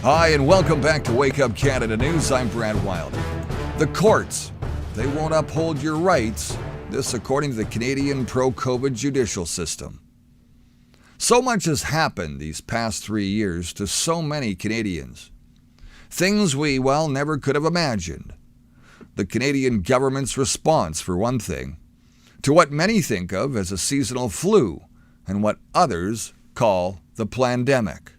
Hi, and welcome back to Wake Up Canada News. I'm Brad Wilder. The courts, they won't uphold your rights. This according to the Canadian pro-COVID judicial system. So much has happened these past 3 years to so many Canadians. Things we, never could have imagined. The Canadian government's response, for one thing, to what many think of as a seasonal flu and what others call the plandemic.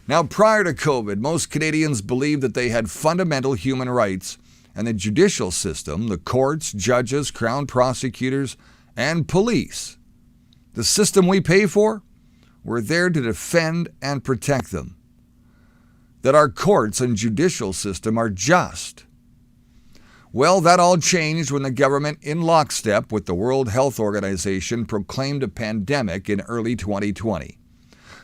Now, prior to COVID, most Canadians believed that they had fundamental human rights, and the judicial system, the courts, judges, crown prosecutors, and police, the system we pay for, were there to defend and protect them. That our courts and judicial system are just. Well, that all changed when the government, in lockstep with the World Health Organization, proclaimed a pandemic in early 2020.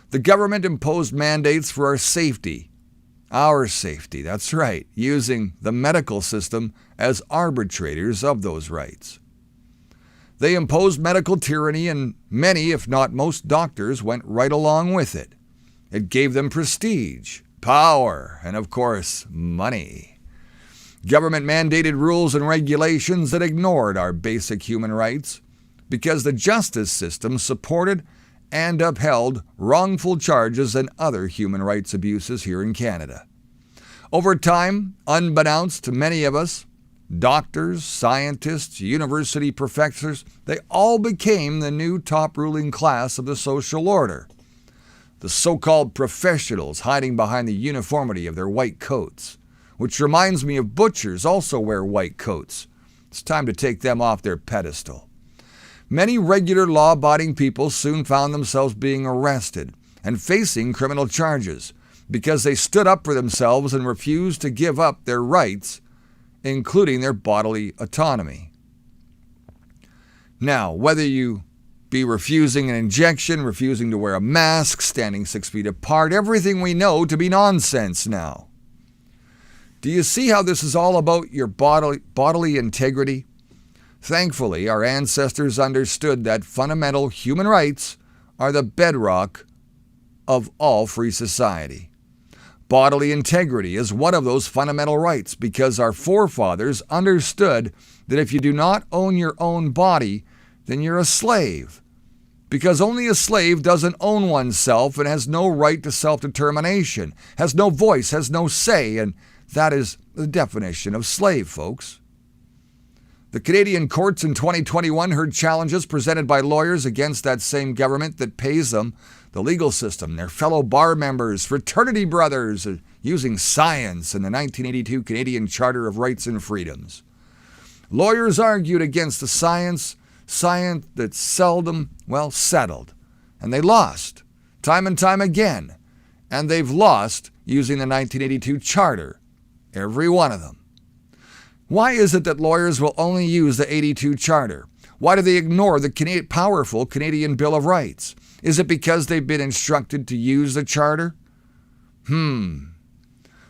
The government imposed mandates for our safety, that's right, using the medical system as arbitrators of those rights. They imposed medical tyranny, and many, if not most doctors, went right along with it. It gave them prestige, power, and of course, money. Government-mandated rules and regulations that ignored our basic human rights because the justice system supported and upheld wrongful charges and other human rights abuses here in Canada. Over time, unbeknownst to many of us, doctors, scientists, university professors, they all became the new top ruling class of the social order. The so-called professionals hiding behind the uniformity of their white coats, which reminds me of butchers also wear white coats. It's time to take them off their pedestal. Many regular law-abiding people soon found themselves being arrested and facing criminal charges because they stood up for themselves and refused to give up their rights, including their bodily autonomy. Now, whether you be refusing an injection, refusing to wear a mask, standing 6 feet apart, everything we know to be nonsense now. Do you see how this is all about your bodily integrity? Thankfully, our ancestors understood that fundamental human rights are the bedrock of all free society. Bodily integrity is one of those fundamental rights because our forefathers understood that if you do not own your own body, then you're a slave. Because only a slave doesn't own oneself and has no right to self-determination, has no voice, has no say, and that is the definition of slave, folks. The Canadian courts in 2021 heard challenges presented by lawyers against that same government that pays them, the legal system, their fellow bar members, fraternity brothers, using science and the 1982 Canadian Charter of Rights and Freedoms. Lawyers argued against the science that's seldom, settled. And they lost, time and time again. And they've lost using the 1982 Charter, every one of them. Why is it that lawyers will only use the 82 Charter? Why do they ignore the powerful Canadian Bill of Rights? Is it because they've been instructed to use the Charter?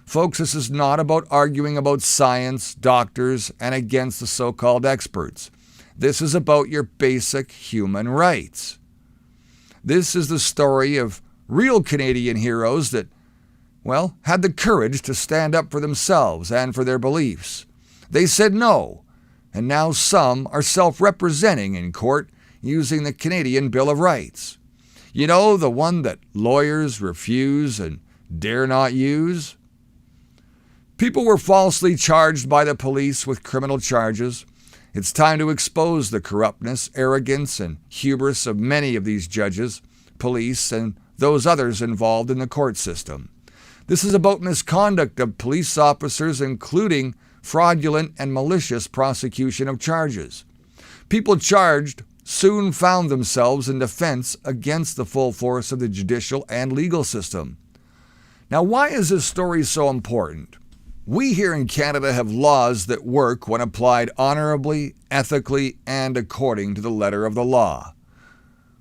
Folks, this is not about arguing about science, doctors, and against the so-called experts. This is about your basic human rights. This is the story of real Canadian heroes that, had the courage to stand up for themselves and for their beliefs. They said no, and now some are self-representing in court using the Canadian Bill of Rights. You know, the one that lawyers refuse and dare not use? People were falsely charged by the police with criminal charges. It's time to expose the corruptness, arrogance, and hubris of many of these judges, police, and those others involved in the court system. This is about misconduct of police officers, including fraudulent and malicious prosecution of charges. People charged soon found themselves in defense against the full force of the judicial and legal system. Now, why is this story so important? We here in Canada have laws that work when applied honorably, ethically, and according to the letter of the law.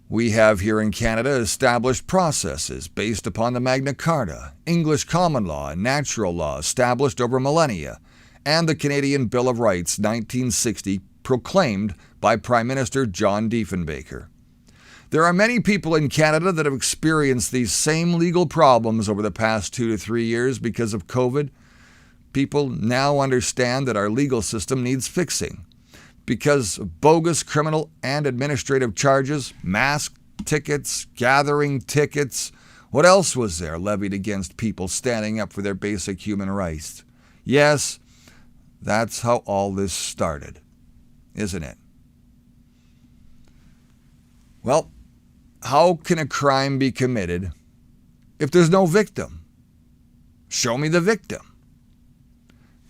We have here in Canada established processes based upon the Magna Carta, English common law, and natural law established over millennia, and the Canadian Bill of Rights 1960 proclaimed by Prime Minister John Diefenbaker. There are many people in Canada that have experienced these same legal problems over the past 2 to 3 years because of COVID. People now understand that our legal system needs fixing because of bogus criminal and administrative charges, mask tickets, gathering tickets. What else was there levied against people standing up for their basic human rights? Yes, that's how all this started, isn't it? Well, how can a crime be committed if there's no victim? Show me the victim.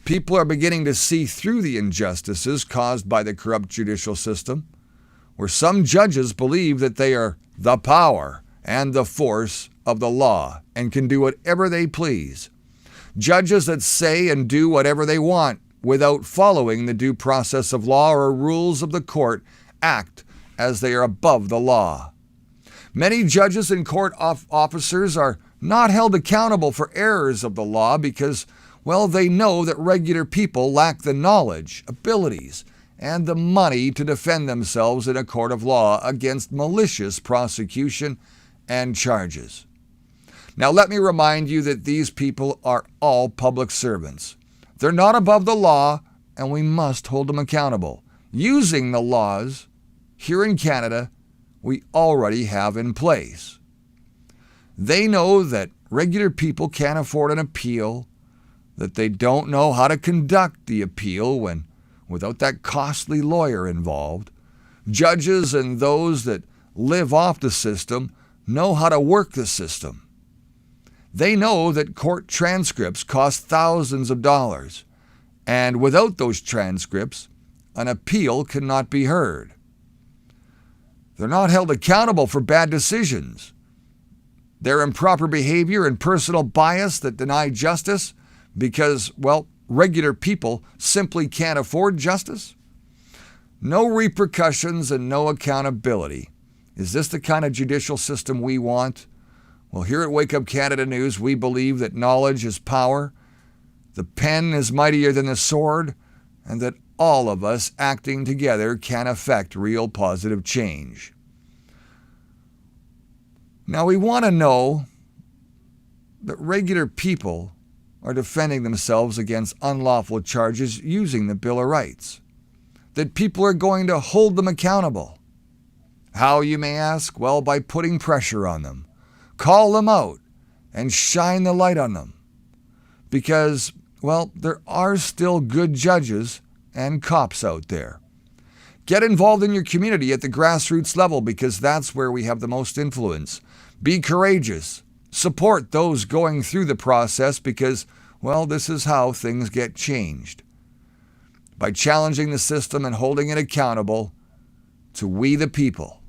People are beginning to see through the injustices caused by the corrupt judicial system, where some judges believe that they are the power and the force of the law and can do whatever they please. Judges that say and do whatever they want without following the due process of law or rules of the court act as they are above the law. Many judges and court officers are not held accountable for errors of the law because, well, they know that regular people lack the knowledge, abilities, and the money to defend themselves in a court of law against malicious prosecution and charges. Now, let me remind you that these people are all public servants. They're not above the law, and we must hold them accountable, using the laws here in Canada we already have in place. They know that regular people can't afford an appeal, that they don't know how to conduct the appeal without that costly lawyer involved. Judges and those that live off the system know how to work the system. They know that court transcripts cost thousands of dollars, and without those transcripts, an appeal cannot be heard. They're not held accountable for bad decisions. Their improper behavior and personal bias that deny justice because, well, regular people simply can't afford justice. No repercussions and no accountability. Is this the kind of judicial system we want? Well, here at Wake Up Canada News, we believe that knowledge is power, the pen is mightier than the sword, and that all of us acting together can affect real positive change. Now, we want to know that regular people are defending themselves against unlawful charges using the Bill of Rights, that people are going to hold them accountable. How, you may ask? Well, by putting pressure on them. Call them out and shine the light on them. Because, well, there are still good judges and cops out there. Get involved in your community at the grassroots level because that's where we have the most influence. Be courageous. Support those going through the process because, well, this is how things get changed. By challenging the system and holding it accountable to we the people.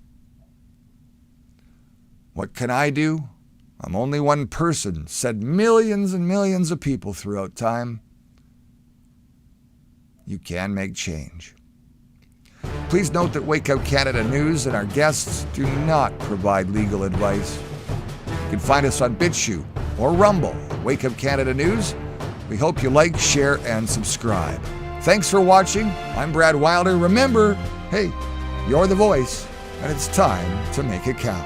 What can I do? I'm only one person, said millions and millions of people throughout time. You can make change. Please note that Wake Up Canada News and our guests do not provide legal advice. You can find us on BitChute or Rumble, Wake Up Canada News. We hope you like, share, and subscribe. Thanks for watching. I'm Brad Wilder. Remember, hey, you're the voice, and it's time to make it count.